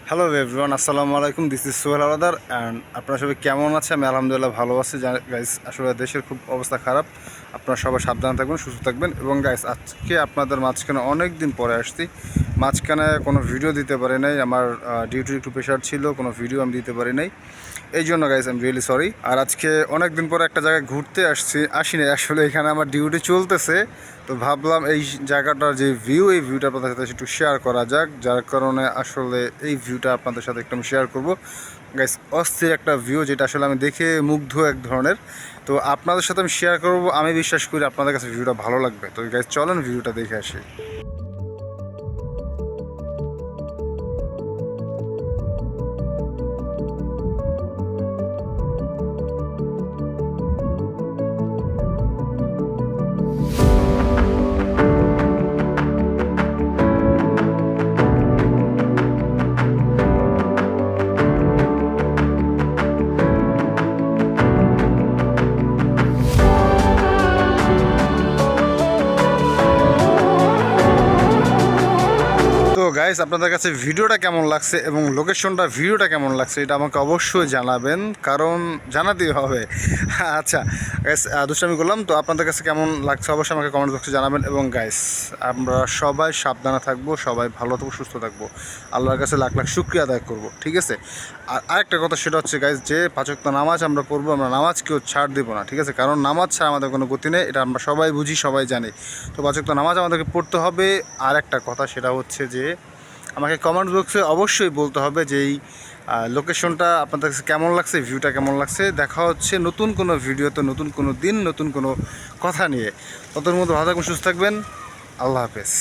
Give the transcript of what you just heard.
Hello everyone, আসসালামু আলাইকুম। This is Sohel আলাদার and আপনারা সবাই কেমন আছে? আমি আলহামদুলিল্লাহ ভালো আছি। গাইস, আসলে দেশের খুব অবস্থা খারাপ। আপনারা সবাই সাবধানে থাকবেন, সুস্থ থাকবেন। এবং গাইস, আজকে আপনাদের মাঝখানে অনেক দিন পরে আসছি। মাঝখানে কোনো ভিডিও দিতে পারি নাই, আমার ডিউটির একটু প্রেশার ছিল, কোনো ভিডিও আমি দিতে পারি নাই। এই জন্য guys I am really sorry. আর আজকে অনেক দিন পরে একটা জায়গায় ঘুরতে আসিনি। আসলে এখানে আমার ডিউটি চলতেছে, তো ভাবলাম এই জায়গাটার যে এই ভিউটা আপনাদের সাথে একটু শেয়ার করা যাক। যার কারণে আসলে এই ভিউটা আপনাদের সাথে একটু আমি শেয়ার করবো। গাইস, অস্থির একটা ভিউ, যেটা আসলে আমি দেখে মুগ্ধ এক ধরনের। তো আপনাদের সাথে আমি শেয়ার করবো। আমি বিশ্বাস করি আপনাদের কাছে ভিউটা ভালো লাগবে। তো গাইস, চলেন ভিউটা দেখে আসি। তো গাইস, আপনাদের কাছে ভিডিওটা কেমন লাগছে এবং ভিডিওটা কেমন লাগছে এটা আমাকে অবশ্যই জানাবেন, কারণ জানাতেই হবে। আচ্ছা গাইস, দুষ্টামি করলাম। তো আপনাদের কাছে কেমন লাগছে অবশ্যই আমাকে কমেন্ট বক্সে জানাবেন। এবং গাইস, আমরা সবাই সাবধানে থাকবো, সবাই ভালো থাকবো, সুস্থ থাকবো। আল্লাহর কাছে লাখ লাখ শুকরিয়া আদায় করবো, ঠিক আছে? আর আরেকটা কথা, সেটা হচ্ছে গাইস, যে 5 ওয়াক্ত নামাজ আমরা পড়বো, আমরা নামাজ কেউ ছাড় দেবো না, ঠিক আছে? কারণ নামাজ ছাড়া আমাদের কোনো গতি নেই, এটা আমরা সবাই বুঝি, সবাই জানি। তো 5 ওয়াক্ত নামাজ আমাদেরকে পড়তে হবে। আর একটা কথা, সেটা হচ্ছে যে আমাকে কমেন্ট বক্সে অবশ্যই বলতে হবে যে এই লোকেশনটা আপনাদের কাছে কেমন লাগছে, ভিউটা কেমন লাগছে। দেখা হচ্ছে নতুন কোনো ভিডিওতে, নতুন কোনো দিন, নতুন কোনো কথা নিয়ে। ততদিন মধ্যে ভালো থাকবেন, সুস্থ থাকবেন। আল্লাহ হাফেজ।